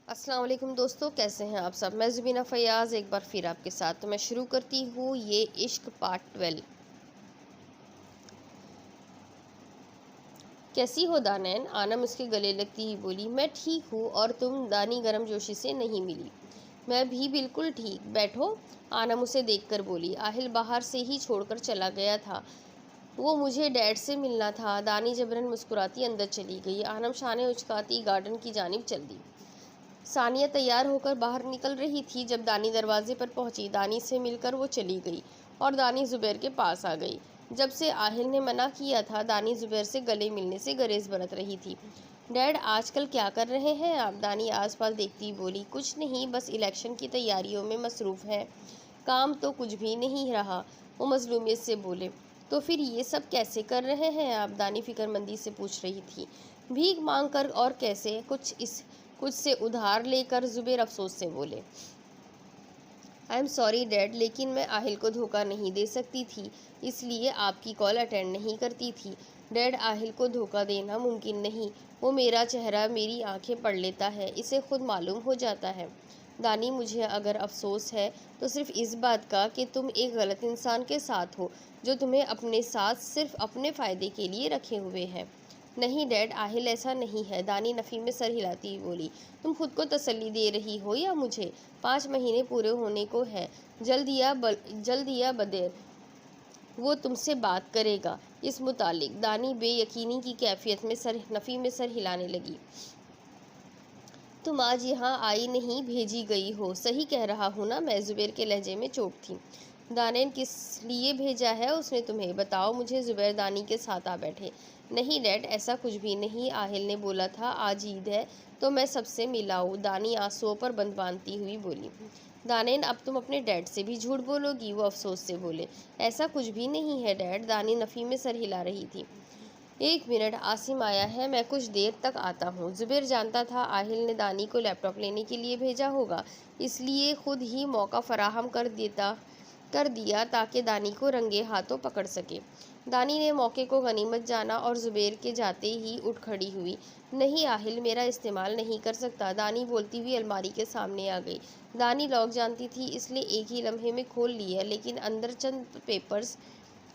अस्सलाम वालेकुम दोस्तों, कैसे हैं आप सब। मैं ज़ुबीना फ़याज़ एक बार फिर आपके साथ। तो मैं शुरू करती हूँ ये इश्क पार्ट 12। कैसी हो दानैन? आनम उसके गले लगती ही बोली। मैं ठीक हूँ, और तुम? दानी गर्मजोशी से नहीं मिली। मैं भी बिल्कुल ठीक। बैठो, आनम उसे देखकर बोली। आहिल बाहर से ही छोड़कर चला गया था। वो मुझे डैड से मिलना था। दानी जबरन मुस्कुराती अंदर चली गई। आनम शाने उचकाती गार्डन की जानिब चल दी। सानिया तैयार होकर बाहर निकल रही थी जब दानी दरवाजे पर पहुंची। दानी से मिलकर वो चली गई और दानी जुबैर के पास आ गई। जब से आहिल ने मना किया था, दानी जुबैर से गले मिलने से गरेज बरत रही थी। डैड, आजकल क्या कर रहे हैं आप? दानी आसपास देखती बोली। कुछ नहीं, बस इलेक्शन की तैयारियों में मसरूफ़ है। काम तो कुछ भी नहीं रहा, वो मजलूमियत से बोले। तो फिर ये सब कैसे कर रहे हैं आप? दानी फिक्रमंदी से पूछ रही थी। भीख मांग कर, और कैसे? कुछ से उधार लेकर, जुबैर अफसोस से बोले। आई एम सॉरी डैड, लेकिन मैं आहिल को धोखा नहीं दे सकती थी, इसलिए आपकी कॉल अटेंड नहीं करती थी। डैड, आहिल को धोखा देना मुमकिन नहीं। वो मेरा चेहरा, मेरी आंखें पढ़ लेता है, इसे खुद मालूम हो जाता है। दानी, मुझे अगर अफसोस है तो सिर्फ इस बात का कि तुम एक गलत इंसान के साथ हो, जो तुम्हें अपने साथ सिर्फ अपने फ़ायदे के लिए रखे हुए है। नहीं डैड, आहिल ऐसा नहीं है। दानी नफ़ी में सर हिलाती ही बोली। तुम खुद को तसल्ली दे रही हो या मुझे? 5 महीने पूरे होने को है। जल्द या बदेर वो तुमसे बात करेगा इस मुतालिक। दानी बेयकीनी की कैफियत में नफ़ी में सर हिलाने लगी। तुम आज यहाँ आई नहीं, भेजी गई हो। सही कह रहा हूँ ना मैं? जुबैर के लहजे में चोट थी। दाने ने किस लिए भेजा है उसने तुम्हें? बताओ मुझे। जुबैर दानी के साथ आ बैठे। नहीं डैड, ऐसा कुछ भी नहीं। आहिल ने बोला था आज ईद है तो मैं सबसे मिलाऊँ। दानी आंसुओं पर बंद बांधती हुई बोली। दानेन, अब तुम अपने डैड से भी झूठ बोलोगी? वो अफसोस से बोले। ऐसा कुछ भी नहीं है डैड। दानी नफ़ी में सर हिला रही थी। 1 मिनट, आसिम आया है, मैं कुछ देर तक आता हूँ। जुबैर जानता था आहिल ने दानी को लैपटॉप लेने के लिए भेजा होगा, इसलिए खुद ही मौका फराहम कर दिया ताकि दानी को रंगे हाथों पकड़ सके। दानी ने मौके को गनीमत जाना और जुबैर के जाते ही उठ खड़ी हुई। नहीं आहिल, मेरा इस्तेमाल नहीं कर सकता। दानी बोलती हुई अलमारी के सामने आ गई। दानी लॉक जानती थी, इसलिए एक ही लम्हे में खोल लिया, लेकिन अंदर चंद पेपर्स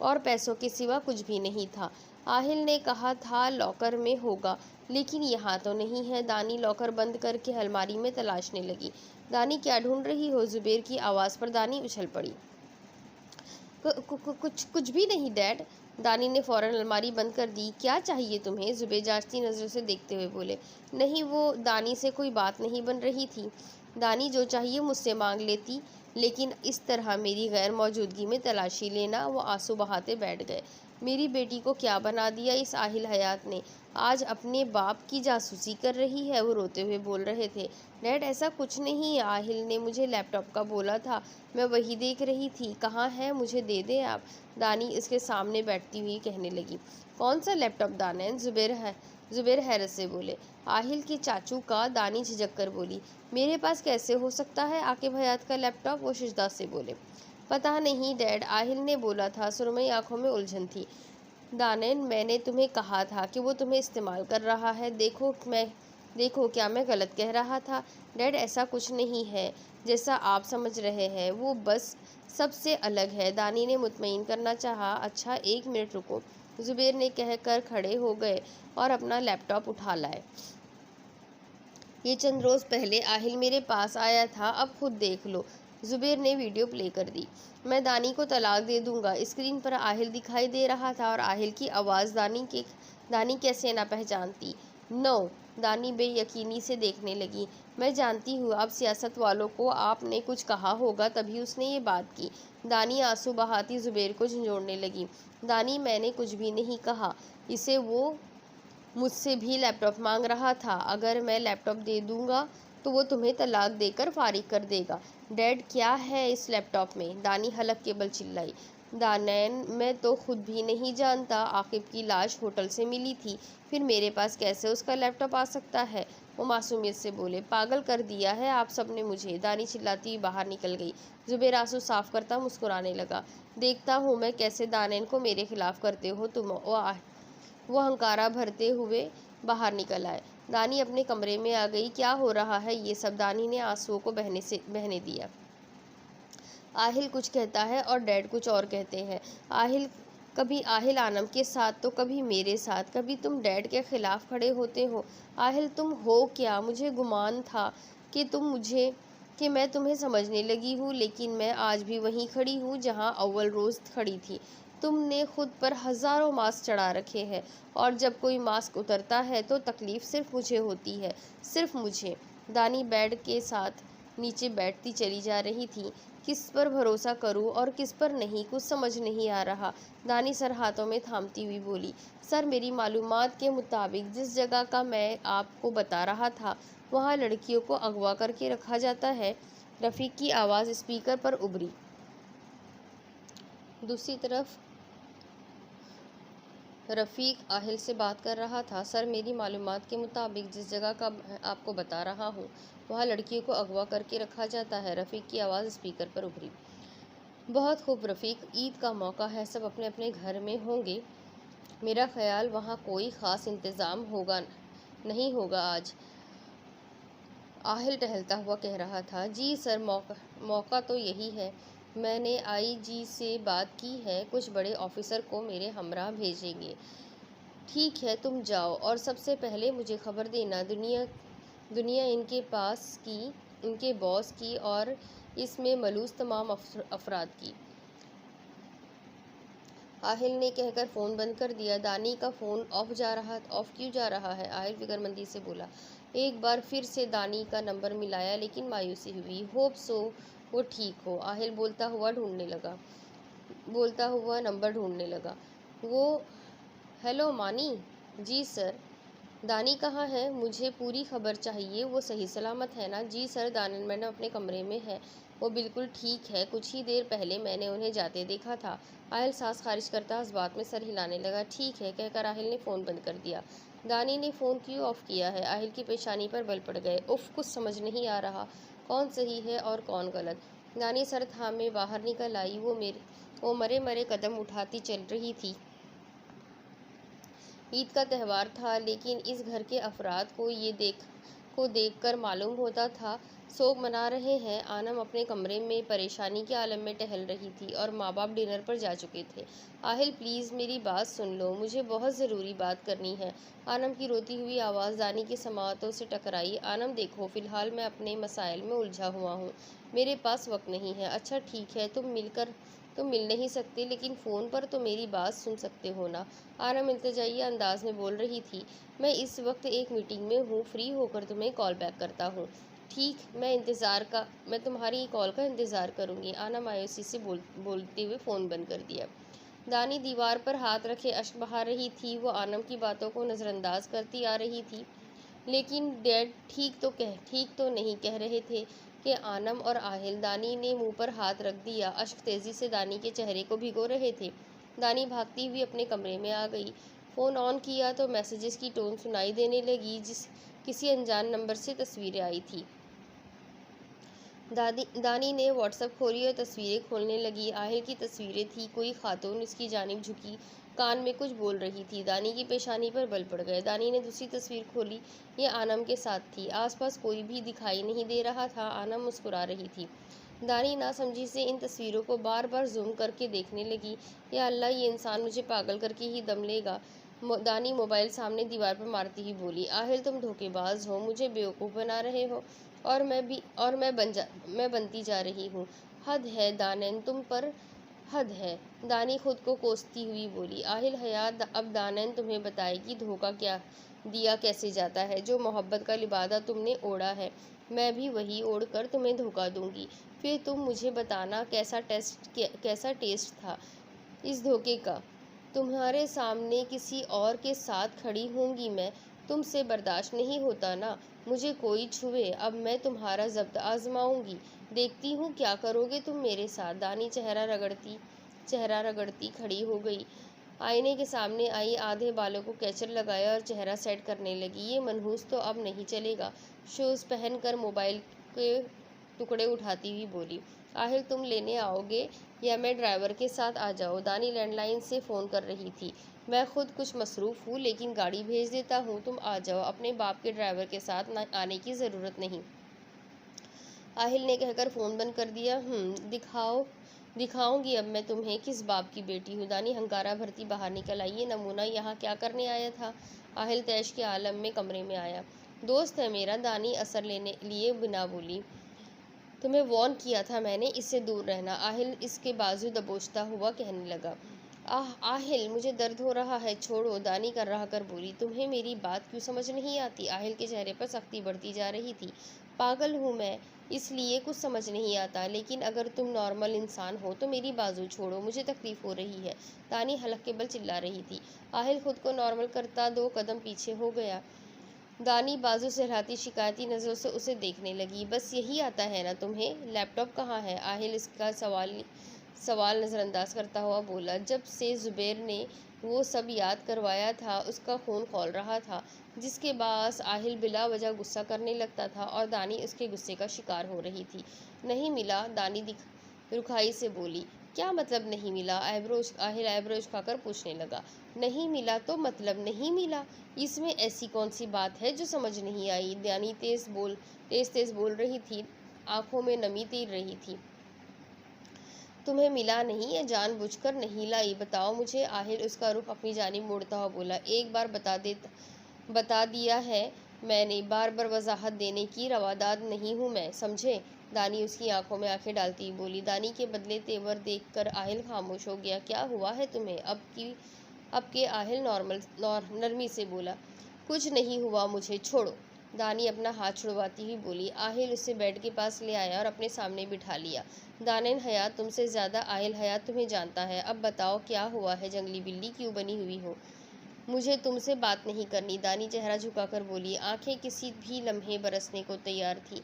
और पैसों के सिवा कुछ भी नहीं था। आहिल ने कहा था लॉकर में होगा, लेकिन यहाँ तो नहीं है। दानी लॉकर बंद करके अलमारी में तलाशने लगी। दानी, क्या ढूंढ रही हो? जुबैर की आवाज़ पर दानी उछल पड़ी। कुछ भी नहीं डैड। दानी ने फ़ौरन अलमारी बंद कर दी। क्या चाहिए तुम्हें? जुबैर जांचती नज़रों से देखते हुए बोले। नहीं, वो दानी से कोई बात नहीं बन रही थी। दानी, जो चाहिए मुझसे मांग लेती, लेकिन इस तरह मेरी गैर मौजूदगी में तलाशी लेना। वो आंसू बहाते बैठ गए। मेरी बेटी को क्या बना दिया इस आहिल हयात ने? आज अपने बाप की जासूसी कर रही है। वो रोते हुए बोल रहे थे। डैड, ऐसा कुछ नहीं। आहिल ने मुझे लैपटॉप का बोला था, मैं वही देख रही थी। कहाँ है? मुझे दे दे आप। दानी इसके सामने बैठती हुई कहने लगी। कौन सा लैपटॉप दानैन? जुबैर हैरत से बोले। आहिल के चाचू का। दानी झिझक कर बोली। मेरे पास कैसे हो सकता है आकिब हयात का लैपटॉप? वो शिजदा से बोले। पता नहीं डैड, आहिल ने बोला था। सुरमई आंखों में उलझन थी। दानैन, मैंने तुम्हें कहा था कि वो तुम्हें इस्तेमाल कर रहा है। देखो क्या मैं गलत कह रहा था? डैड, ऐसा कुछ नहीं है जैसा आप समझ रहे हैं। वो बस सबसे अलग है। दानी ने मुतमईन करना चाहा। अच्छा 1 मिनट रुको, जुबैर ने कहकर खड़े हो गए और अपना लैपटॉप उठा लाए। ये चंद रोज़ पहले आहिल मेरे पास आया था, अब खुद देख लो। जुबैर ने वीडियो प्ले कर दी। मैं दानी को तलाक दे दूंगा। स्क्रीन पर आहिल दिखाई दे रहा था और आहिल की आवाज़ दानी कैसे ना पहचानती। नो। दानी बेयकीनी से देखने लगी। मैं जानती हूँ, अब सियासत वालों को आपने कुछ कहा होगा तभी उसने ये बात की। दानी आंसू बहाती जुबैर को झंझोड़ने लगी। दानी, मैंने कुछ भी नहीं कहा। इसे वो मुझसे भी लैपटॉप मांग रहा था। अगर मैं लैपटॉप दे दूंगा तो वो तुम्हें तलाक देकर फारिग कर देगा। डैड, क्या है इस लैपटॉप में? दानी हलक के बल चिल्लाई। दानैन, मैं तो खुद भी नहीं जानता। आकिब की लाश होटल से मिली थी, फिर मेरे पास कैसे उसका लैपटॉप आ सकता है? वो मासूमियत से बोले। पागल कर दिया है आप सब ने मुझे। दानी चिल्लाती हुई बाहर निकल गई। जुबैर आंसू साफ करता मुस्कुराने लगा। देखता हूँ मैं कैसे दानैन को मेरे खिलाफ करते हो तुम। वो हंकारा भरते हुए बाहर निकल आए। दानी अपने कमरे में आ गई। क्या हो रहा है ये सब? दानी ने आंसुओं को बहने दिया। आहिल कुछ कहता है और डैड कुछ और कहते हैं। आहिल आनम के साथ तो कभी मेरे साथ, कभी तुम डैड के खिलाफ खड़े होते हो। आहिल तुम हो क्या? मुझे गुमान था कि मैं तुम्हें समझने लगी हूँ, लेकिन मैं आज भी वहीं खड़ी हूँ जहाँ अव्वल रोज़ खड़ी थी। तुमने खुद पर हज़ारों मास्क चढ़ा रखे हैं, और जब कोई मास्क उतरता है तो तकलीफ़ सिर्फ मुझे होती है, सिर्फ मुझे। दानी बेड के साथ नीचे बैठती चली जा रही थी। किस पर भरोसा करूं और किस पर नहीं, कुछ समझ नहीं आ रहा। दानी सर हाथों में थामती हुई बोली, सर मेरी मालूमात के मुताबिक जिस जगह का मैं आपको बता रहा था, वहाँ लड़कियों को अगवा करके रखा जाता है। रफ़ीक की आवाज़ स्पीकर पर उभरी। दूसरी तरफ रफ़ीक आहिल से बात कर रहा था। सर मेरी मालूमात के मुताबिक जिस जगह का मैं आपको बता रहा हूँ, वहाँ लड़कियों को अगवा करके रखा जाता है। रफ़ीक की आवाज़ स्पीकर पर उभरी। बहुत खूब रफ़ीक, ईद का मौका है, सब अपने अपने घर में होंगे। मेरा ख़याल वहाँ कोई ख़ास इंतज़ाम नहीं होगा आज। आहिल टहलता हुआ कह रहा था। जी सर, मौका तो यही है। मैंने आईजी से बात की है, कुछ बड़े ऑफिसर को मेरे हमराह भेजेंगे। ठीक है, तुम जाओ और सबसे पहले मुझे खबर देना दुनिया इनके बॉस की और इसमें मलूस तमाम अफराद की। आहिल ने कहकर फ़ोन बंद कर दिया। दानी का फ़ोन ऑफ क्यों जा रहा है? आहिल फिक्रमंदी से बोला। एक बार फिर से दानी का नंबर मिलाया, लेकिन मायूसी हुई। होप सो वो ठीक हो। आहिल बोलता हुआ नंबर ढूंढने लगा। वो हेलो मानी। जी सर। दानी कहाँ है? मुझे पूरी खबर चाहिए। वो सही सलामत है ना? जी सर, दानिश मैडम अपने कमरे में है, वो बिल्कुल ठीक है। कुछ ही देर पहले मैंने उन्हें जाते देखा था। आहिल सांस खारिज करता इस बात में सर हिलाने लगा। ठीक है कहकर आहिल ने फ़ोन बंद कर दिया। दानी ने फ़ोन क्यों ऑफ़ किया है? आहिल की पेशानी पर बल पड़ गए। उफ, कुछ समझ नहीं आ रहा, कौन सही है और कौन गलत। दानी सर थामे बाहर निकल आई। वो मरे मरे कदम उठाती चल रही थी। ईद का त्यौहार था, लेकिन इस घर के अफराद को देखकर मालूम होता था शोक मना रहे हैं। आनम अपने कमरे में परेशानी के आलम में टहल रही थी और माँ बाप डिनर पर जा चुके थे। आहिल प्लीज़ मेरी बात सुन लो, मुझे बहुत ज़रूरी बात करनी है। आनम की रोती हुई आवाज़ दानी की समातों से टकराई। आनम देखो, फ़िलहाल मैं अपने मसाइल में उलझा हुआ हूँ, मेरे पास वक्त नहीं है। अच्छा ठीक है, तुम मिल नहीं सकते, लेकिन फ़ोन पर तो मेरी बात सुन सकते हो ना? आनम इल्तिजाई अंदाज में बोल रही थी। मैं इस वक्त एक मीटिंग में हूँ, फ्री होकर तुम्हें कॉल बैक करता हूँ। ठीक, मैं तुम्हारी कॉल का इंतज़ार करूँगी। आना मायूसी से बोलते हुए फ़ोन बंद कर दिया। दानी दीवार पर हाथ रखे अश्क बहा रही थी। वो आनम की बातों को नज़रअंदाज करती आ रही थी, लेकिन डैड ठीक तो नहीं कह रहे थे कि आनम और आहिल। दानी ने मुंह पर हाथ रख दिया। अश्क तेज़ी से दानी के चेहरे को भिगो रहे थे। दानी भागती हुई अपने कमरे में आ गई। फ़ोन ऑन किया तो मैसेजेस की टोन सुनाई देने लगी। किसी अनजान नंबर से तस्वीरें आई थी। दानी ने व्हाट्सएप खोली और तस्वीरें खोलने लगी। आहिल की तस्वीरें थी। कोई खातून इसकी जानिब झुकी कान में कुछ बोल रही थी। दानी की पेशानी पर बल पड़ गए। दानी ने दूसरी तस्वीर खोली। ये आनम के साथ थी। आसपास कोई भी दिखाई नहीं दे रहा था। आनम मुस्कुरा रही थी। दानी नासमझी से इन तस्वीरों को बार बार जूम करके देखने लगी। या अल्लाह, ये इंसान मुझे पागल करके ही दम लेगा। दानी मोबाइल सामने दीवार पर मारती ही बोली। आहिल तुम धोखेबाज हो, मुझे बेवकूफ़ बना रहे हो, और मैं बनती जा रही हूँ। हद है दानैन, तुम पर हद है। दानी खुद को कोसती हुई बोली। आहिल हयात, अब दानैन तुम्हें बताएगी धोखा क्या दिया कैसे जाता है। जो मोहब्बत का लिबादा तुमने ओढ़ा है, मैं भी वही ओढ़ कर तुम्हें धोखा दूंगी। फिर तुम मुझे बताना कैसा टेस्ट था इस धोखे का। तुम्हारे सामने किसी और के साथ खड़ी होंगी मैं, तुमसे बर्दाश्त नहीं होता ना मुझे कोई छुए। अब मैं तुम्हारा जब्त आजमाऊंगी, देखती हूँ क्या करोगे तुम मेरे साथ। दानी चेहरा रगड़ती खड़ी हो गई। आईने के सामने आई, आधे बालों को कैचर लगाया और चेहरा सेट करने लगी। ये मनहूस तो अब नहीं चलेगा। शूज़ पहनकर मोबाइल के टुकड़े उठाती हुई बोली। आहिल तुम लेने आओगे या मैं ड्राइवर के साथ आ जाऊँ? दानी लैंडलाइन से फ़ोन कर रही थी। मैं खुद कुछ मसरूफ़ हूँ, लेकिन गाड़ी भेज देता हूँ, तुम आ जाओ। अपने बाप के ड्राइवर के साथ आने की ज़रूरत नहीं। आहिल ने कहकर फ़ोन बंद कर दिया। दिखाऊंगी अब मैं तुम्हें किस बाप की बेटी हूँ। दानी हंकारा भरती बाहर निकल आई। ये नमूना यहाँ क्या करने आया था? आहिल तैश के आलम में कमरे में आया। दोस्त है मेरा, दानी असर लेने लिए बिना बोली। तुम्हें वॉर्न किया था मैंने, इससे दूर रहना। आहिल इसके बाजू दबोचता हुआ कहने लगा। आहिल मुझे दर्द हो रहा है, छोड़ो। दानी कर रहा कर बोली। तुम्हें मेरी बात क्यों समझ नहीं आती? आहिल के चेहरे पर सख्ती बढ़ती जा रही थी। पागल हूँ मैं, इसलिए कुछ समझ नहीं आता, लेकिन अगर तुम नॉर्मल इंसान हो तो मेरी बाजू छोड़ो, मुझे तकलीफ हो रही है। दानी हलक के बल चिल्ला रही थी। आहिल खुद को नॉर्मल करता 2 कदम पीछे हो गया। दानी बाजू से हिलाती शिकायती नज़रों से उसे देखने लगी। बस यही आता है ना तुम्हें? लैपटॉप कहाँ है? आहिल इसका सवाल नज़रअंदाज करता हुआ बोला। जब से ज़ुबैर ने वो सब याद करवाया था, उसका खून खौल रहा था, जिसके बाद आहिल बिला वजह गुस्सा करने लगता था और दानी उसके गुस्से का शिकार हो रही थी। नहीं मिला, दानी रुखाई से बोली। क्या मतलब नहीं मिला? आहिल आईब्रो उठाकर पूछने लगा। नहीं मिला तो मतलब नहीं मिला, इसमें ऐसी कौन सी बात है जो समझ नहीं आई? दानी तेज बोल रही थी, आंखों में नमी तैर रही थी। तुम्हें मिला नहीं या जानबूझकर नहीं लाई? बताओ मुझे। आहिल उसका रुख अपनी जानिब मोड़ता हुआ बोला। एक बार बता दिया है मैंने, बार बार वजाहत देने की रवादार नहीं हूँ मैं, समझे? दानी उसकी आंखों में आंखें डालती ही बोली। दानी के बदले तेवर देखकर आहिल खामोश हो गया। क्या हुआ है तुम्हें? अब के आहिल नरमी से बोला। कुछ नहीं हुआ मुझे, छोड़ो। दानी अपना हाथ छुड़वाती हुई बोली। आहिल उसे बेड के पास ले आया और अपने सामने बिठा लिया। दानिन हयात तुमसे ज़्यादा आहिल हयात तुम्हें जानता है। अब बताओ क्या हुआ है? जंगली बिल्ली क्यों बनी हुई हो? मुझे तुमसे बात नहीं करनी, दानी चेहरा झुकाकर बोली। आंखें किसी भी लम्हे बरसने को तैयार थी,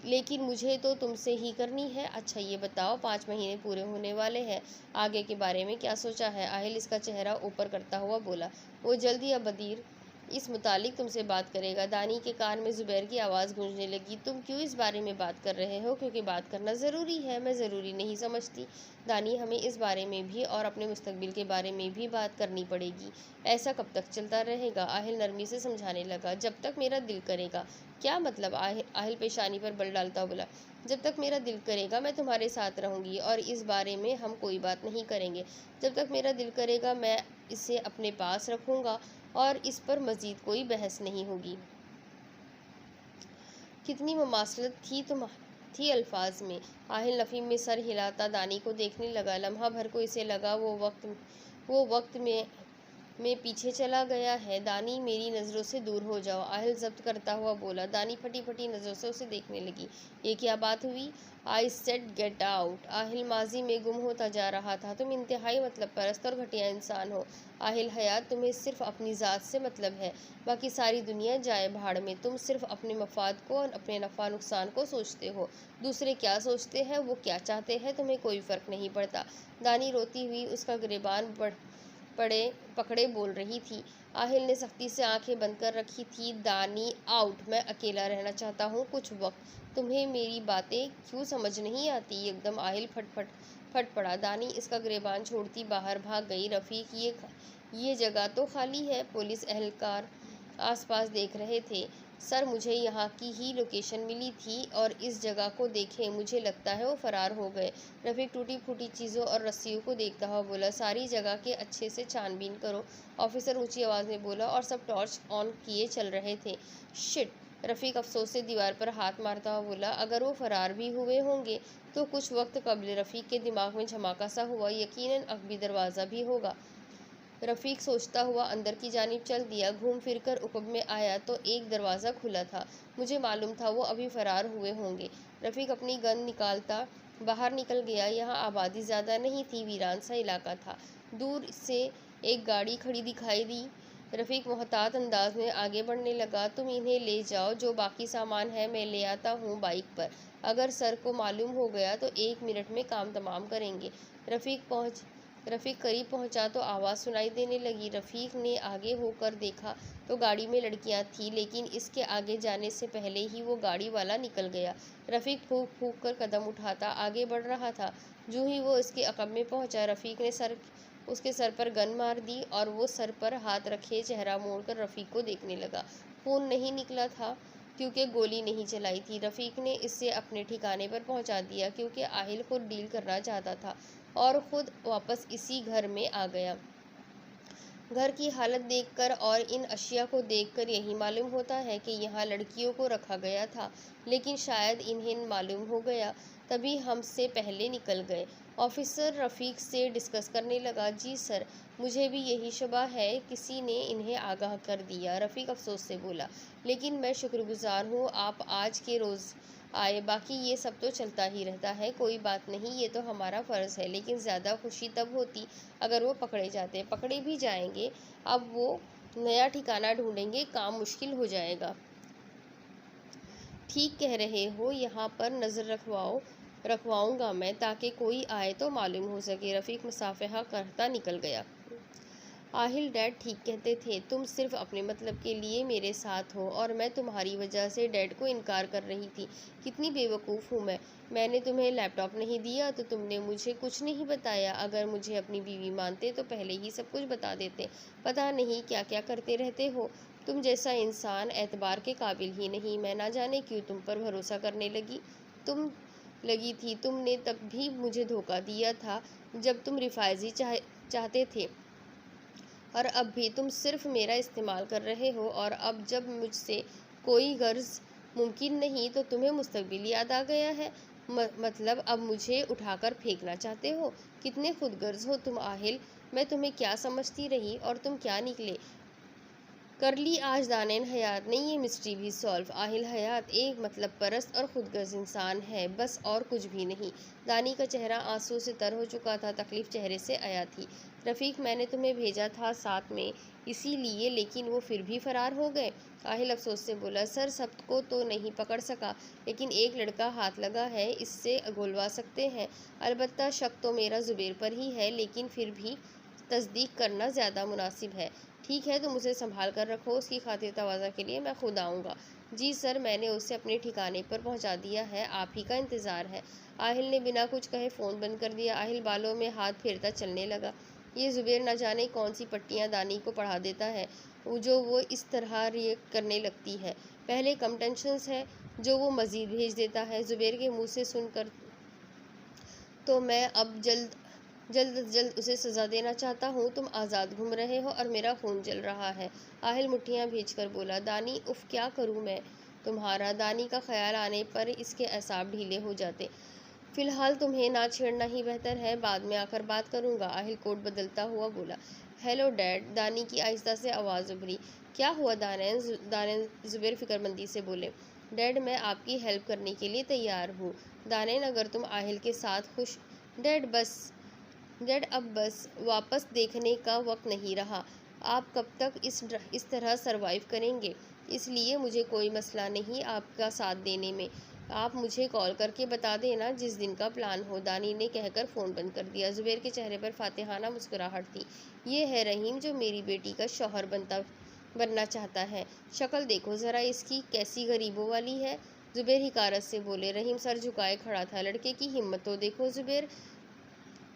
लेकिन मुझे तो तुमसे ही करनी है। अच्छा ये बताओ, 5 महीने पूरे होने वाले हैं, आगे के बारे में क्या सोचा है? आहिल इसका चेहरा ऊपर करता हुआ बोला। वो जल्दी या बदीर इस मुतालिक तुमसे बात करेगा। दानी के कान में ज़ुबैर की आवाज़ गूंजने लगी। तुम क्यों इस बारे में बात कर रहे हो? क्योंकि बात करना ज़रूरी है। मैं ज़रूरी नहीं समझती दानी, हमें इस बारे में भी और अपने मुस्तकबिल के बारे में भी बात करनी पड़ेगी। ऐसा कब तक चलता रहेगा? आहिल नरमी से समझाने लगा। जब तक मेरा दिल करेगा। क्या मतलब? आहिल पेशानी पर बल डालता बोला। जब तक मेरा दिल करेगा मैं तुम्हारे साथ रहूंगी और इस बारे में हम कोई बात नहीं करेंगे। जब तक मेरा दिल करेगा मैं इसे अपने पास रखूंगा और इस पर मज़ीद कोई बहस नहीं होगी। कितनी मुमासलत थी अल्फाज में। आहिल नफ़ीम में सर हिलाता दानी को देखने लगा। लम्हा भर को इसे लगा वो वक्त में पीछे चला गया है। दानी मेरी नज़रों से दूर हो जाओ, आहिल जब्त करता हुआ बोला। दानी फटी फटी नज़रों से उसे देखने लगी। ये क्या बात हुई? I said get out. आहिल माजी में गुम होता जा रहा था। तुम इंतहाई मतलब परस्त और घटिया इंसान हो आहिल हयात। तुम्हें सिर्फ अपनी ज़ात से मतलब है, बाकी सारी दुनिया जाए भाड़ में। तुम सिर्फ अपने मफाद को और अपने नफ़ा नुकसान को सोचते हो। दूसरे क्या सोचते हैं, वो क्या चाहते हैं, तुम्हें कोई फ़र्क नहीं पड़ता। दानी रोती हुई उसका गिरेबान पकड़े बोल रही थी। आहिल ने सख्ती से आंखें बंद कर रखी थी। दानी आउट, मैं अकेला रहना चाहता हूँ कुछ वक्त। तुम्हें मेरी बातें क्यों समझ नहीं आती? एकदम आहिल फट पड़ा। दानी इसका गिरेबान छोड़ती बाहर भाग गई। रफ़ीक ये जगह तो खाली है। पुलिस एहलकार आसपास देख रहे थे। सर मुझे यहाँ की ही लोकेशन मिली थी और इस जगह को देखें, मुझे लगता है वो फ़रार हो गए। रफ़ीक टूटी फूटी चीज़ों और रस्सियों को देखता हुआ बोला। सारी जगह के अच्छे से छानबीन करो, ऑफिसर ऊंची आवाज़ में बोला और सब टॉर्च ऑन किए चल रहे थे। शिट, रफ़ीक अफसोस से दीवार पर हाथ मारता हुआ बोला। अगर वो फ़रार भी हुए होंगे तो कुछ वक्त कबल। रफ़ीक के दिमाग में झमाका सा हुआ। यकीनन अकबी दरवाज़ा भी होगा। रफ़ीक सोचता हुआ अंदर की जानिब चल दिया। घूम फिर कर उकब में आया तो एक दरवाज़ा खुला था। मुझे मालूम था वो अभी फ़रार हुए होंगे। रफ़ीक अपनी गन निकालता बाहर निकल गया। यहाँ आबादी ज़्यादा नहीं थी, वीरान सा इलाका था। दूर से एक गाड़ी खड़ी दिखाई दी। रफ़ीक मोहतात अंदाज में आगे बढ़ने लगा। तुम इन्हें ले जाओ, जो बाकी सामान है मैं ले आता हूँ बाइक पर। अगर सर को मालूम हो गया तो 1 मिनट में काम तमाम करेंगे। रफ़ीक रफ़ीक करीब पहुंचा तो आवाज़ सुनाई देने लगी। रफ़ीक ने आगे होकर देखा तो गाड़ी में लड़कियां थीं, लेकिन इसके आगे जाने से पहले ही वो गाड़ी वाला निकल गया। रफ़ीक फूंक फूंक कर कदम उठाता आगे बढ़ रहा था। जो ही वो इसके अकब में पहुंचा, रफ़ीक ने उसके सर पर गन मार दी और वो सर पर हाथ रखे चेहरा मोड़कर रफ़ीक को देखने लगा। खून नहीं निकला था क्योंकि गोली नहीं चलाई थी। रफ़ीक ने इसे अपने ठिकाने पर पहुंचा दिया क्योंकि आहिल खुद डील करना चाहता था और खुद वापस इसी घर में आ गया। घर की हालत देखकर और इन अशिया को देखकर यही मालूम होता है कि यहाँ लड़कियों को रखा गया था, लेकिन शायद इन्हें मालूम हो गया तभी हमसे पहले निकल गए। ऑफिसर रफ़ीक से डिस्कस करने लगा। जी सर, मुझे भी यही शुबा है, किसी ने इन्हें आगाह कर दिया। रफ़ीक अफसोस से बोला, लेकिन मैं शुक्रगुजार हूँ आप आज के रोज़ आए, बाकी ये सब तो चलता ही रहता है। कोई बात नहीं, ये तो हमारा फ़र्ज़ है, लेकिन ज़्यादा खुशी तब होती अगर वो पकड़े जाते। पकड़े भी जाएंगे, अब वो नया ठिकाना ढूंढेंगे, काम मुश्किल हो जाएगा। ठीक कह रहे हो, यहाँ पर नज़र रखवाऊंगा मैं, ताकि कोई आए तो मालूम हो सके। रफ़ीक मुसाफहा करता निकल गया। आहिल डैड ठीक कहते थे, तुम सिर्फ अपने मतलब के लिए मेरे साथ हो और मैं तुम्हारी वजह से डैड को इनकार कर रही थी। कितनी बेवकूफ़ हूँ मैं। मैंने तुम्हें लैपटॉप नहीं दिया तो तुमने मुझे कुछ नहीं बताया। अगर मुझे अपनी बीवी मानते तो पहले ही सब कुछ बता देते। पता नहीं क्या क्या करते रहते हो। तुम जैसा इंसान एतबार के काबिल ही नहीं। मैं ना जाने क्यों तुम पर भरोसा करने लगी थी। तुमने तब भी मुझे धोखा दिया था जब तुम रिफाइजी चाहते थे, और अब भी तुम सिर्फ मेरा इस्तेमाल कर रहे हो। और अब जब मुझसे कोई गर्ज मुमकिन नहीं तो तुम्हें मुस्तकबिल याद आ गया है। मतलब अब मुझे उठाकर फेंकना चाहते हो। कितने खुदगर्ज हो तुम आहिल। मैं तुम्हें क्या समझती रही और तुम क्या निकले। कर ली आज दानिन हयात ने ये मिस्ट्री भी सॉल्व। आहिल हयात एक मतलब परस्त और खुदगर्ज इंसान है, बस, और कुछ भी नहीं। दानी का चेहरा आंसू से तर हो चुका था। तकलीफ चेहरे से आया थी। रफ़ीक, मैंने तुम्हें भेजा था साथ में इसीलिए, लेकिन वो फिर भी फरार हो गए। आहिल अफसोस से बोला, सर सबको तो नहीं पकड़ सका, लेकिन एक लड़का हाथ लगा है, इससे अगुलवा सकते हैं। अलबत्ता शक तो मेरा ज़ुबैर पर ही है, लेकिन फिर भी तस्दीक करना ज़्यादा मुनासिब है। ठीक है, तुम उसे संभाल कर रखो, उसकी खातिर तवाज़ा के लिए मैं खुद आऊँगा। जी सर, मैंने उसे अपने ठिकाने पर पहुँचा दिया है, आप ही का इंतज़ार है। आहिल ने बिना कुछ कहे फ़ोन बंद कर दिया। आहिल बालों में हाथ फेरता चलने लगा। ये ज़ुबैर न जाने कौन सी पट्टियाँ दानी को पढ़ा देता है जो वो इस तरह रिएक्ट करने लगती है। पहले कम टेंशन्स है जो वो मज़ीद भेज देता है। ज़ुबैर के मुँह से सुनकर तो मैं अब जल्द उसे सज़ा देना चाहता हूँ। तुम आज़ाद घूम रहे हो और मेरा खून जल रहा है। आहिल मुट्ठियाँ भींचकर बोला, दानी, उफ़, क्या करूँ मैं तुम्हारा। दानी का ख्याल आने पर इसके एसाब ढीले हो जाते। फ़िलहाल तुम्हें ना छेड़ना ही बेहतर है, बाद में आकर बात करूँगा। आहिल कोट बदलता हुआ बोला। हेलो डैड, दानी की आहिस्ता से आवाज़ उभरी। क्या हुआ दानिन, ज़ुबैर फिक्रमंदी से बोले। डैड, मैं आपकी हेल्प करने के लिए तैयार हूँ। दानिन, अगर तुम आहिल के साथ खुश। डैड, अब बस वापस देखने का वक्त नहीं रहा। आप कब तक इस तरह सरवाइव करेंगे। इसलिए मुझे कोई मसला नहीं आपका साथ देने में। आप मुझे कॉल करके बता देना जिस दिन का प्लान हो। दानी ने कहकर फ़ोन बंद कर दिया। ज़ुबैर के चेहरे पर फातिहाना मुस्कुराहट थी। ये है रहीम जो मेरी बेटी का शौहर बनना चाहता है। शक्ल देखो ज़रा इसकी, कैसी गरीबों वाली है। ज़ुबैर हिकारत से बोले। रहीम सर झुकाए खड़ा था। लड़के की हिम्मत तो देखो ज़ुबैर,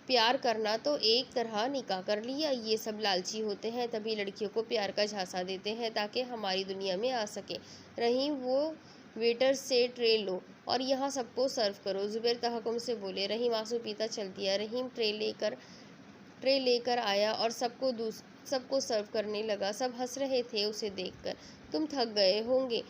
प्यार करना तो एक तरह निकाह कर लिया। ये सब लालची होते हैं, तभी लड़कियों को प्यार का झांसा देते हैं ताकि हमारी दुनिया में आ सके। रहीम, वो वेटर से ट्रे लो और यहाँ सबको सर्व करो। ज़ुबैर तहकुम से बोले। रहीम आंसू पीता चल दिया। रहीम ट्रे लेकर आया और सबको सर्व करने लगा। सब हंस रहे थे उसे देखकर। तुम थक गए होंगे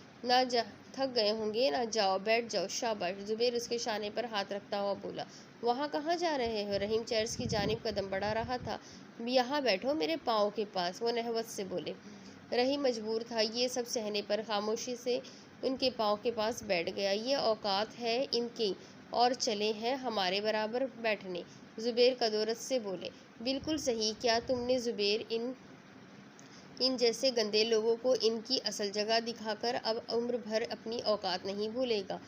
ना, जाओ बैठ जाओ। शाबाश। ज़ुबैर उसके शाने पर हाथ रखता हुआ बोला। वहाँ कहाँ जा रहे हो। रहीम चेयर्स की जानिब कदम बढ़ा रहा था। यहाँ बैठो मेरे पाँव के पास, वो नहवत से बोले। रहीम मजबूर था ये सब सहने पर। खामोशी से उनके पाँव के पास बैठ गया। ये औकात है इनकी, और चले हैं हमारे बराबर बैठने। ज़ुबैर कदोरत से बोले। बिल्कुल सही। क्या तुमने ज़ुबैर इन जैसे गंदे लोगों को इनकी असल जगह दिखाकर अब उम्र भर अपनी औकात नहीं भूलेगा।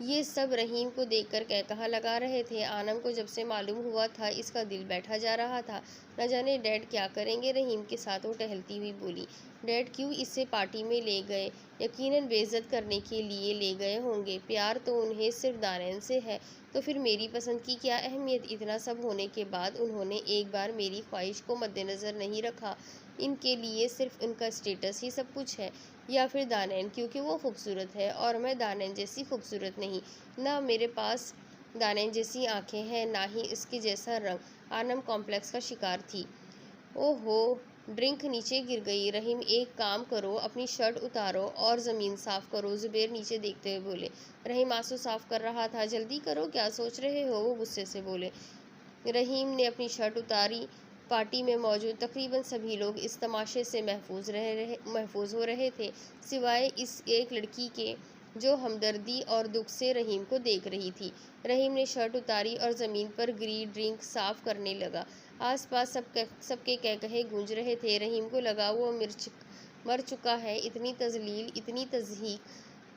ये सब रहीम को देखकर कहकहा लगा रहे थे। आनम को जब से मालूम हुआ था इसका दिल बैठा जा रहा था। न जाने डैड क्या करेंगे रहीम के साथ। वो टहलती हुई बोली, डैड क्यों इसे पार्टी में ले गए? यकीनन बेइज्जत करने के लिए ले गए होंगे। प्यार तो उन्हें सिर्फ दानैन से है, तो फिर मेरी पसंद की क्या अहमियत? इतना सब होने के बाद उन्होंने एक बार मेरी ख्वाहिश को मद्देनज़र नहीं रखा। इनके लिए सिर्फ उनका स्टेटस ही सब कुछ है, या फिर दानैन क्योंकि वो खूबसूरत है और मैं दानैन जैसी खूबसूरत नहीं। ना मेरे पास दानैन जैसी आंखें हैं, ना ही इसके जैसा रंग। आनम कॉम्प्लेक्स का शिकार थी। ओहो, ड्रिंक नीचे गिर गई। रहीम, एक काम करो, अपनी शर्ट उतारो और ज़मीन साफ करो। जुबैर नीचे देखते हुए बोले। रहीम आंसू साफ कर रहा था। जल्दी करो, क्या सोच रहे हो? वो गुस्से से बोले। रहीम ने अपनी शर्ट उतारी। पार्टी में मौजूद तकरीबन सभी लोग इस तमाशे से महफूज हो रहे थे, सिवाय इस एक लड़की के जो हमदर्दी और दुख से रहीम को देख रही थी। रहीम ने शर्ट उतारी और ज़मीन पर गिरी ड्रिंक साफ करने लगा। आसपास सबके कहकहे गूंज रहे थे। रहीम को लगा वो मर चुका है। इतनी तजलील, इतनी तज़हीक।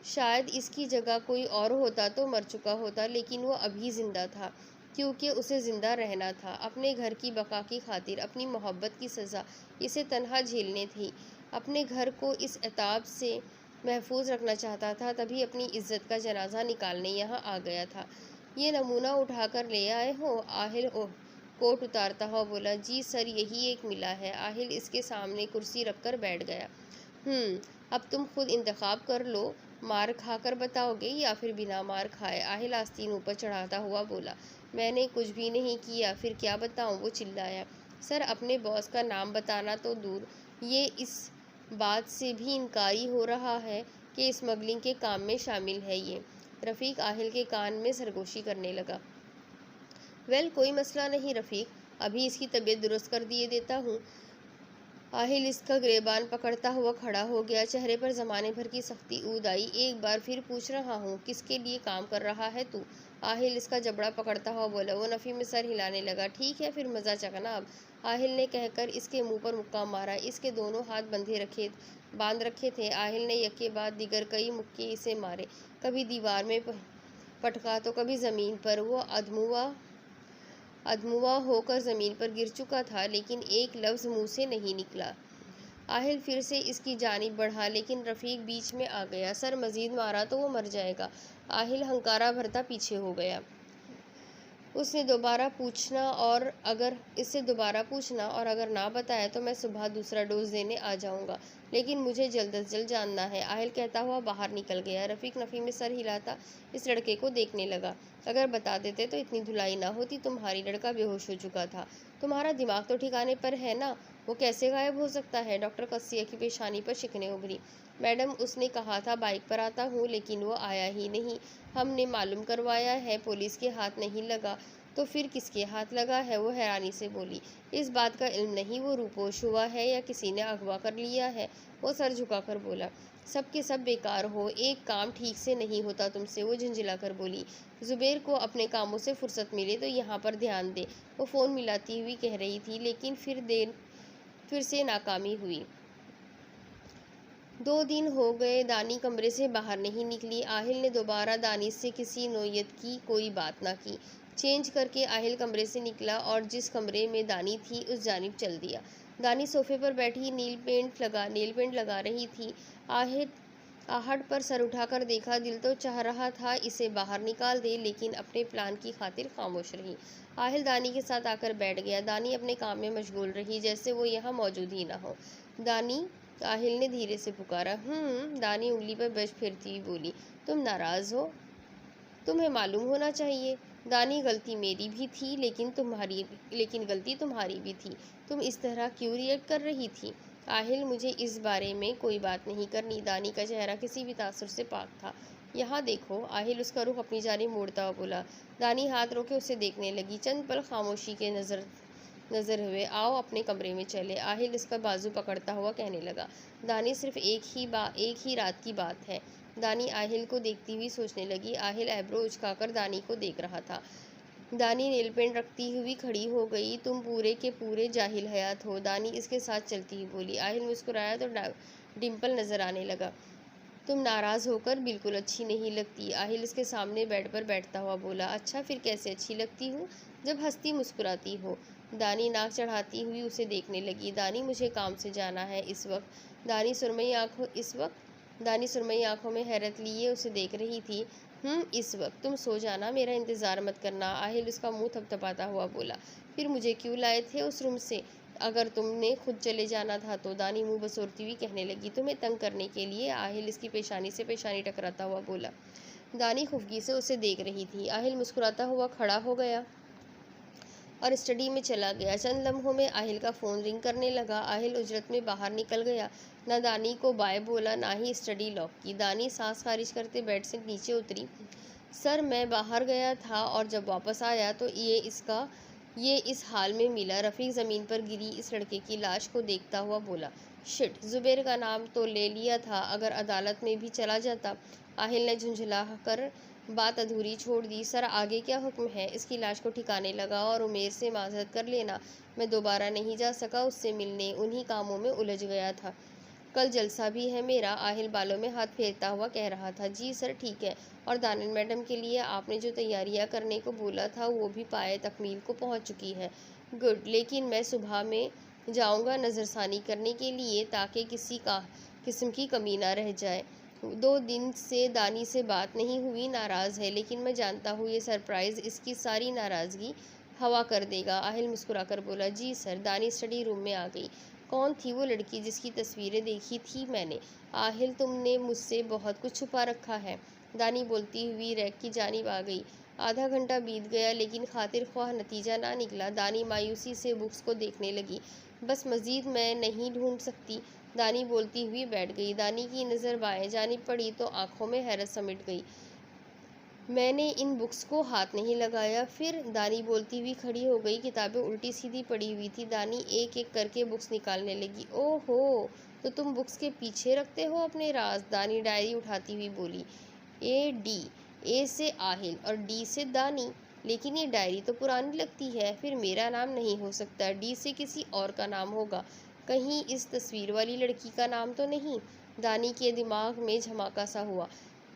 शायद इसकी जगह कोई और होता तो मर चुका होता, लेकिन वो अभी ज़िंदा था क्योंकि उसे ज़िंदा रहना था। अपने घर की बका की खातिर, अपनी मोहब्बत की सज़ा इसे तन्हा झेलने थी। अपने घर को इस एताब से महफूज रखना चाहता था, तभी अपनी इज्जत का जनाजा निकालने यहाँ आ गया था। ये नमूना उठाकर ले आए हो? आहिल कोट उतारता हुआ बोला। जी सर, यही एक मिला है। आहिल इसके सामने कुर्सी रखकर बैठ गया। अब तुम खुद इंतखाब कर लो, मार खाकर बताओगे या फिर बिना मार खाए? आहिल आस्तीन ऊपर चढ़ाता हुआ बोला। मैंने कुछ भी नहीं किया, फिर क्या बताऊं? वो चिल्लाया। सर, अपने बॉस का नाम बताना तो दूर, ये इस बात से भी इनकारी हो रहा है कि स्मगलिंग के काम में शामिल है ये। रफ़ीक आहिल के कान में सरगोशी करने लगा। वेल, कोई मसला नहीं रफ़ीक, अभी इसकी तबीयत दुरुस्त कर दिए देता हूँ। आहिल इसका गिरेबान पकड़ता हुआ खड़ा हो गया। चेहरे पर ज़माने भर की सख्ती ऊद आई। एक बार फिर पूछ रहा हूँ, किसके लिए काम कर रहा है तू? आहिल इसका जबड़ा पकड़ता हुआ बोला। वो नफ़ी में सर हिलाने लगा। ठीक है, फिर मज़ा चखना अब, आहिल ने कहकर इसके मुंह पर मुक्का मारा। इसके दोनों हाथ बांध रखे थे। आहिल ने यके बाद दिगर कई मुक्के इसे मारे। कभी दीवार में पटका तो कभी ज़मीन पर। वो अधमुआ होकर ज़मीन पर गिर चुका था, लेकिन एक लफ्ज़ मुंह से नहीं निकला। आहिल फिर से इसकी जानिब बढ़ा, लेकिन रफ़ीक बीच में आ गया। सर, मज़ीद मारा तो वो मर जाएगा। आहिल हंकारा भरता पीछे हो गया। इससे दोबारा पूछना और अगर ना बताया तो मैं सुबह दूसरा डोज देने आ जाऊंगा, लेकिन मुझे जल्द अज जल्द जानना है। आहिल कहता हुआ बाहर निकल गया। रफ़ीक नफ़ी में सर हिलाता इस लड़के को देखने लगा। अगर बता देते तो इतनी धुलाई ना होती। तुम्हारी लड़का बेहोश हो चुका था। तुम्हारा दिमाग तो ठिकाने पर है ना? वो कैसे गायब हो सकता है? डॉक्टर कस्सिया की पेशानी पर शिकने उभरी। मैडम, उसने कहा था बाइक पर आता हूँ, लेकिन वो आया ही नहीं। हमने मालूम करवाया है, पुलिस के हाथ नहीं लगा। तो फिर किसके हाथ लगा है? वो हैरानी से बोली। इस बात का इल्म नहीं वो रूपोश हुआ है या किसी ने अगवा कर लिया है। वो सर झुकाकर बोला। सब के सब बेकार हो, एक काम ठीक से नहीं होता तुमसे। वो झंझिलाकर बोली। जुबैर को अपने कामों से फुर्सत मिले तो यहाँ पर ध्यान दे, वो फ़ोन मिलाती हुई कह रही थी, लेकिन फिर से नाकामी हुई। 2 दिन हो गए दानी कमरे से बाहर नहीं निकली। आहिल ने दोबारा दानी से किसी नोयत की कोई बात ना की। चेंज करके आहिल कमरे से निकला और जिस कमरे में दानी थी उस जानिब चल दिया। दानी सोफे पर बैठी नील पेंट लगा रही थी। आहट पर सर उठाकर देखा। दिल तो चाह रहा था इसे बाहर निकाल दे, लेकिन अपने प्लान की खातिर खामोश रही। आहिल दानी के साथ आकर बैठ गया। दानी अपने काम में मशगूल रही, जैसे वो यहाँ मौजूद ही ना हो। दानी, आहिल ने धीरे से पुकारा। दानी उंगली पर ब्रश फेरती हुई बोली। तुम नाराज़ हो? तुम्हें मालूम होना चाहिए। दानी, गलती मेरी भी थी, लेकिन गलती तुम्हारी भी थी। तुम इस तरह क्यों रिएक्ट कर रही थी? आहिल, मुझे इस बारे में कोई बात नहीं करनी। दानी का चेहरा किसी भी तासुर से पाक था। यहाँ देखो। आहिल उसका रुख अपनी जानिब मोड़ता हुआ बोला। दानी हाथ रोके उसे देखने लगी। चंद पल खामोशी के नज़र हुए। आओ अपने कमरे में चले, आहिल इसका बाजू पकड़ता हुआ कहने लगा। दानी, सिर्फ एक ही रात की बात है। दानी आहिल को देखती हुई सोचने लगी। आहिल आईब्रो उचकाकर दानी को देख रहा था। दानी नेल पेंट रखती हुई खड़ी हो गई। तुम पूरे के पूरे जाहिल हयात हो। दानी इसके साथ चलती हुई बोली। आहिल मुस्कुराया तो डिम्पल नजर आने लगा। तुम नाराज़ होकर बिल्कुल अच्छी नहीं लगती। आहिल उसके सामने बेड पर बैठता हुआ बोला। अच्छा, फिर कैसे अच्छी लगती हूँ? जब हंसती मुस्कुराती हो। दानी नाक चढ़ाती हुई उसे देखने लगी। दानी, मुझे काम से जाना है इस वक्त। दानी सुरमई आंखों में हैरत लिए उसे देख रही थी। इस वक्त? तुम सो जाना, मेरा इंतज़ार मत करना। आहिल उसका मुंह थपथपाता हुआ बोला। फिर मुझे क्यों लाए थे उस रूम से? अगर तुमने खुद चले जाना था तो। दानी मुंह बसोरती हुई कहने लगी। तुम्हें तंग करने के लिए। आहिल इसकी पेशानी से पेशानी टकराता हुआ बोला। दानी खुफगी से उसे देख रही थी। आहिल मुस्कुराता हुआ खड़ा हो गया और स्टडी में चला गया। चंद लम्हों में आहिल का फ़ोन रिंग करने लगा। आहिल उजरत में बाहर निकल गया। न दानी को बाय बोला, ना ही स्टडी लॉक की। दानी सांस खारिज करते बेड से नीचे उतरी। सर, मैं बाहर गया था और जब वापस आया तो ये इस हाल में मिला। रफ़ीक ज़मीन पर गिरी इस लड़के की लाश को देखता हुआ बोला। शिट, ज़ुबैर का नाम तो ले लिया था, अगर अदालत में भी चला जाता। आहिल ने झुंझला कर बात अधूरी छोड़ दी। सर, आगे क्या हुक्म है? इसकी लाश को ठिकाने लगा और उमेर से माजरत कर लेना। मैं दोबारा नहीं जा सका उससे मिलने, उन्हीं कामों में उलझ गया था। कल जलसा भी है मेरा। आहिल बालों में हाथ फेरता हुआ कह रहा था। जी सर, ठीक है। और दानिश मैडम के लिए आपने जो तैयारियां करने को बोला था वो भी पाए तकमील को पहुंच चुकी है। गुड, लेकिन मैं सुबह में जाऊंगा नज़रसानी करने के लिए, ताकि किसी का किस्म की कमी ना रह जाए। 2 दिन से दानी से बात नहीं हुई, नाराज़ है, लेकिन मैं जानता हूँ ये सरप्राइज़ इसकी सारी नाराज़गी हवा कर देगा। आहिल मुस्कुराकर बोला। जी सर। दानी स्टडी रूम में आ गई। कौन थी वो लड़की जिसकी तस्वीरें देखी थी मैंने? आहिल, तुमने मुझसे बहुत कुछ छुपा रखा है। दानी बोलती हुई रैक की जानिब आ गई। आधा घंटा बीत गया लेकिन खातिर ख्वाह नतीजा ना निकला। दानी मायूसी से बुक्स को देखने लगी। बस मज़ीद मैं नहीं ढूंढ सकती। दानी बोलती हुई बैठ गई। दानी की नज़र बाएं जानिब पड़ी तो आंखों में हैरत समिट गई। मैंने इन बुक्स को हाथ नहीं लगाया। फिर? दानी बोलती हुई खड़ी हो गई। किताबें उल्टी सीधी पड़ी हुई थी। दानी एक एक करके बुक्स निकालने लगी। ओहो, तो तुम बुक्स के पीछे रखते हो अपने राज? दानी डायरी उठाती हुई बोली। AD, A से आहिल और D से दानी। लेकिन ये डायरी तो पुरानी लगती है। फिर मेरा नाम नहीं हो सकता। D से किसी और का नाम होगा। कहीं इस तस्वीर वाली लड़की का नाम तो नहीं? दानी के दिमाग में झमाका सा हुआ।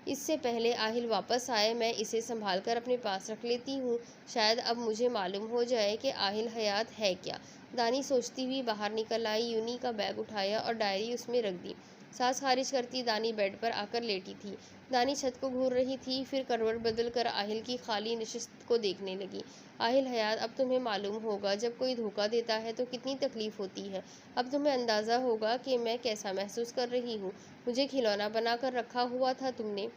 इससे पहले आहिल वापस आए मैं इसे संभाल कर अपने पास रख लेती हूँ। शायद अब मुझे मालूम हो जाए कि आहिल हयात है क्या। दानी सोचती हुई बाहर निकल आई। यूनी का बैग उठाया और डायरी उसमें रख दी। सांस खारिज करती दानी बेड पर आकर लेटी थी। दानी छत को घूर रही थी, फिर करवट बदल कर आहिल की खाली नशिस्त को देखने लगी। आहिल हयात, अब तुम्हें मालूम होगा जब कोई धोखा देता है तो कितनी तकलीफ होती है। अब तुम्हें अंदाज़ा होगा कि मैं कैसा महसूस कर रही हूँ। मुझे खिलौना बनाकर रखा हुआ था तुमने।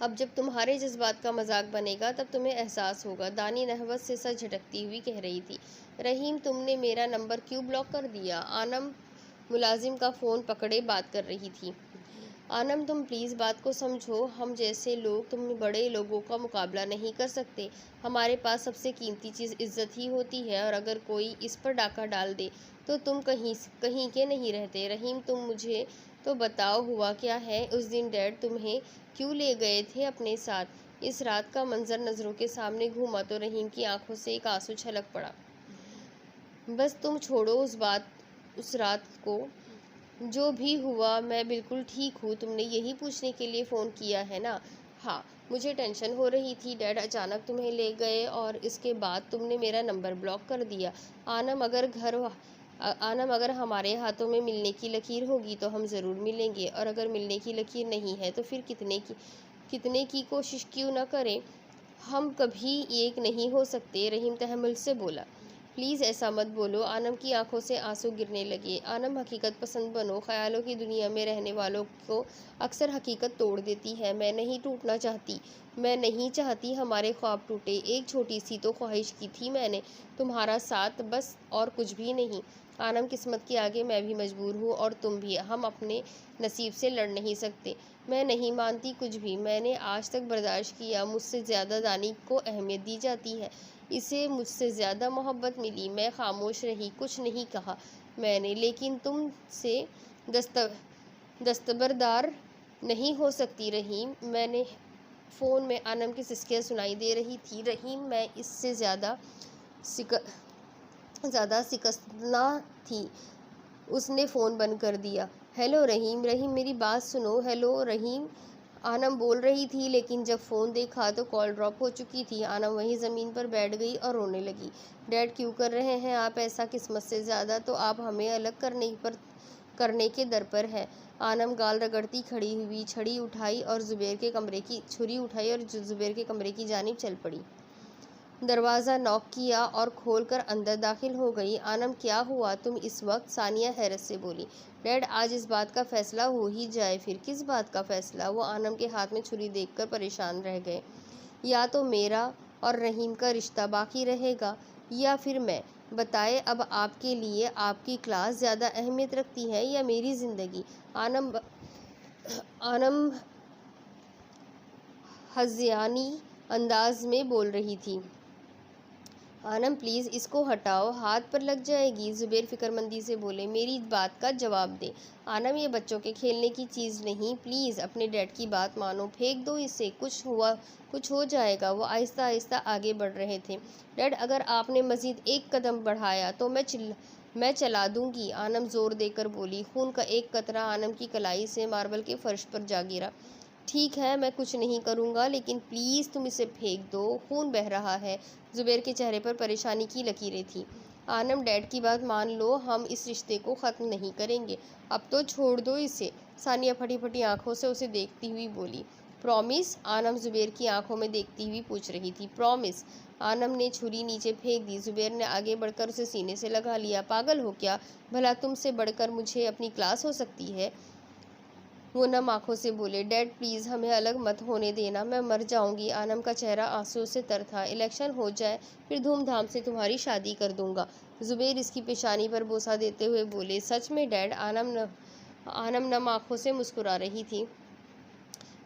अब जब तुम्हारे जज्बात का मजाक बनेगा तब तुम्हें एहसास होगा। दानी नहवत से सर झटकती हुई कह रही थी। रहीम, तुमने मेरा नंबर क्यों ब्लॉक कर दिया? आनम मुलाजिम का फ़ोन पकड़े बात कर रही थी। आनम, तुम प्लीज़ बात को समझो। हम जैसे लोग तुम बड़े लोगों का मुकाबला नहीं कर सकते। हमारे पास सबसे कीमती चीज़ इज्जत ही होती है, और अगर कोई इस पर डाका डाल दे तो तुम कहीं के नहीं रहते। रहीम, तुम मुझे तो बताओ, हुआ क्या है? उस दिन डैड तुम्हें क्यों ले गए थे अपने साथ? इस रात का मंजर नज़रों के सामने घूमा तो रहीम की आंखों से एक आंसू छलक पड़ा। बस तुम छोड़ो उस रात को। जो भी हुआ मैं बिल्कुल ठीक हूँ। तुमने यही पूछने के लिए फ़ोन किया है ना? हाँ, मुझे टेंशन हो रही थी। डैड अचानक तुम्हें ले गए और इसके बाद तुमने मेरा नंबर ब्लॉक कर दिया। आनम, अगर हमारे हाथों में मिलने की लकीर होगी तो हम ज़रूर मिलेंगे, और अगर मिलने की लकीर नहीं है तो फिर कितने की कोशिश क्यों ना करें, हम कभी एक नहीं हो सकते। रहीम तहम्मुल से बोला। प्लीज़ ऐसा मत बोलो। आनम की आंखों से आंसू गिरने लगे। आनम, हकीकत पसंद बनो। ख्यालों की दुनिया में रहने वालों को अक्सर हकीकत तोड़ देती है। मैं नहीं टूटना चाहती। मैं नहीं चाहती हमारे ख्वाब टूटे। एक छोटी सी तो ख्वाहिश की थी मैंने, तुम्हारा साथ, बस, और कुछ भी नहीं। आनम, किस्मत के आगे मैं भी मजबूर हूँ और तुम भी। हम अपने नसीब से लड़ नहीं सकते। मैं नहीं मानती कुछ भी। मैंने आज तक बर्दाश्त किया। मुझसे ज़्यादा दानी को अहमियत दी जाती है। इसे मुझसे ज़्यादा मोहब्बत मिली। मैं खामोश रही, कुछ नहीं कहा मैंने। लेकिन तुम से दस्तबरदार नहीं हो सकती रहीम। मैंने फ़ोन में आनम की सिसकियाँ सुनाई दे रही थी। रहीम, मैं इससे ज़्यादा शिकस्तना थी। उसने फ़ोन बंद कर दिया। हेलो रहीम, रहीम मेरी बात सुनो। हेलो रहीम, आनम बोल रही थी, लेकिन जब फ़ोन देखा तो कॉल ड्रॉप हो चुकी थी। आनम वहीं ज़मीन पर बैठ गई और रोने लगी। डैड क्यों कर रहे हैं आप ऐसा? किस्मत से ज़्यादा तो आप हमें अलग करने के दर पर है। आनम गाल रगड़ती खड़ी हुई छुरी उठाई और ज़ुबैर के कमरे की जानिब चल पड़ी। दरवाज़ा नॉक किया और खोलकर अंदर दाखिल हो गई। आनम, क्या हुआ तुम इस वक्त? सानिया हैरत से बोली। डैड, आज इस बात का फैसला हो ही जाए। फिर किस बात का फैसला? वो आनम के हाथ में छुरी देखकर परेशान रह गए। या तो मेरा और रहीम का रिश्ता बाकी रहेगा या फिर मैं। बताए, अब आपके लिए आपकी क्लास ज़्यादा अहमियत रखती है या मेरी ज़िंदगी? आनम हज़ियानी अंदाज में बोल रही थी। आनम प्लीज़ इसको हटाओ, हाथ पर लग जाएगी। ज़ुबैर फिक्रमंदी से बोले। मेरी बात का जवाब दे आनम, ये बच्चों के खेलने की चीज़ नहीं। प्लीज़ अपने डैड की बात मानो, फेंक दो इसे, कुछ हो जाएगा। वो आहिस्ता आहिस्ता आगे बढ़ रहे थे। डैड, अगर आपने मज़ीद एक कदम बढ़ाया तो मैं चला दूंगी। आनम ज़ोर देकर बोली। खून का एक कतरा आनम की कलाई से मार्बल के फर्श पर जा गिरा। ठीक है, मैं कुछ नहीं करूँगा, लेकिन प्लीज़ तुम इसे फेंक दो, खून बह रहा है। ज़ुबैर के चेहरे पर परेशानी की लकीरें थीं। आनम, डैड की बात मान लो, हम इस रिश्ते को ख़त्म नहीं करेंगे। अब तो छोड़ दो इसे। सानिया फटी फटी आंखों से उसे देखती हुई बोली। प्रॉमिस? आनम ज़ुबैर की आंखों में देखती हुई पूछ रही थी। प्रॉमिस। आनम ने छुरी नीचे फेंक दी। ज़ुबैर ने आगे बढ़कर उसे सीने से लगा लिया। पागल हो क्या? भला तुमसे बढ़कर मुझे अपनी क्लास हो सकती है? वो नम आंखों से बोले। डैड प्लीज़ हमें अलग मत होने देना, मैं मर जाऊंगी। आनम का चेहरा आंसू से तर था। इलेक्शन हो जाए फिर धूमधाम से तुम्हारी शादी कर दूंगा। ज़ुबैर इसकी पेशानी पर बोसा देते हुए बोले। सच में डैड? आनम नम आंखों से मुस्कुरा रही थी।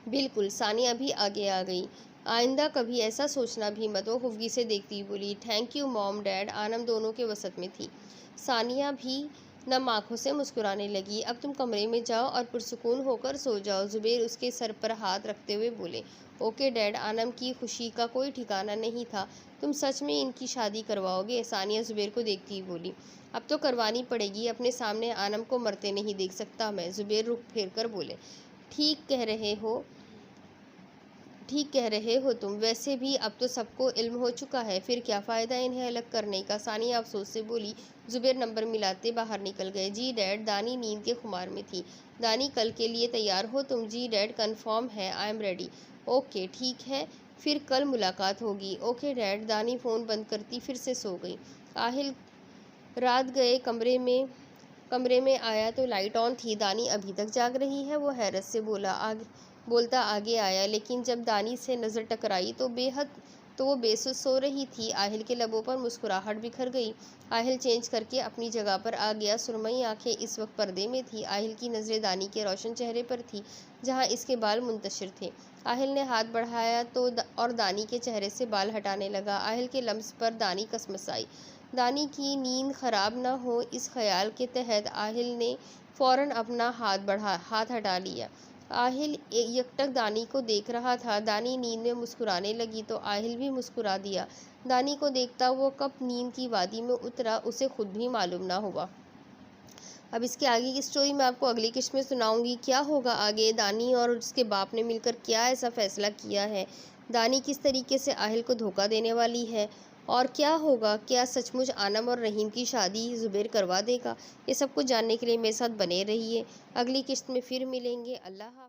बिल्कुल। सानिया भी आगे आ गई। आइंदा कभी ऐसा सोचना भी मत। वो खुफगी से देखती बोली। Thank you mom dad. आनम दोनों के वसत में थी। सानिया भी नम आंखों से मुस्कुराने लगी। अब तुम कमरे में जाओ और पुरसुकून होकर सो जाओ। ज़ुबैर उसके सर पर हाथ रखते हुए बोले। Okay dad. आनम की खुशी का कोई ठिकाना नहीं था। तुम सच में इनकी शादी करवाओगे? सानिया ज़ुबैर को देखती ही बोली। अब तो करवानी पड़ेगी, अपने सामने आनम को मरते नहीं देख सकता मैं। ज़ुबैर रुख फेर कर बोले। ठीक कह रहे हो तुम। वैसे भी अब तो सबको इल्म हो चुका है, फिर क्या फ़ायदा इन्हें अलग करने का? सानिया अफसोस से बोली। ज़ुबैर नंबर मिलाते बाहर निकल गए। जी डैड। दानी नींद के खुमार में थी। दानी, कल के लिए तैयार हो तुम? जी डैड, कन्फर्म है, आई एम रेडी। ओके ठीक है, फिर कल मुलाकात होगी। Okay dad. दानी फ़ोन बंद करती फिर से सो गई। आहिल रात गए कमरे में आया तो लाइट ऑन थी। दानी अभी तक जाग रही है? वो हैरत से बोलता आगे आया, लेकिन जब दानी से नज़र टकराई तो वो बेसुध सो रही थी। आहिल के लबों पर मुस्कुराहट बिखर गई। आहिल चेंज करके अपनी जगह पर आ गया। सुरमई आंखें इस वक्त पर्दे में थी। आहिल की नज़रें दानी के रोशन चेहरे पर थी, जहाँ इसके बाल मुंतशिर थे। आहिल ने हाथ बढ़ाया और दानी के चेहरे से बाल हटाने लगा। आहिल के लम्स पर दानी कसमसाई। दानी की नींद खराब न हो, इस ख्याल के तहत आहिल ने फ़ौरन अपना हाथ हटा लिया। आहिल यकटक दानी को देख रहा था। दानी नींद में मुस्कुराने लगी तो आहिल भी मुस्कुरा दिया। दानी को देखता वो कब नींद की वादी में उतरा, उसे खुद भी मालूम ना हुआ। अब इसके आगे की स्टोरी मैं आपको अगली किस्त में सुनाऊंगी। क्या होगा आगे? दानी और उसके बाप ने मिलकर क्या ऐसा फैसला किया है? दानी किस तरीके से आहिल को धोखा देने वाली है? और क्या होगा? क्या सचमुच आनम और रहीम की शादी ज़ुबैर करवा देगा? ये सब कुछ जानने के लिए मेरे साथ बने रहिए। अगली किस्त में फिर मिलेंगे। अल्लाह हाफ़िज़।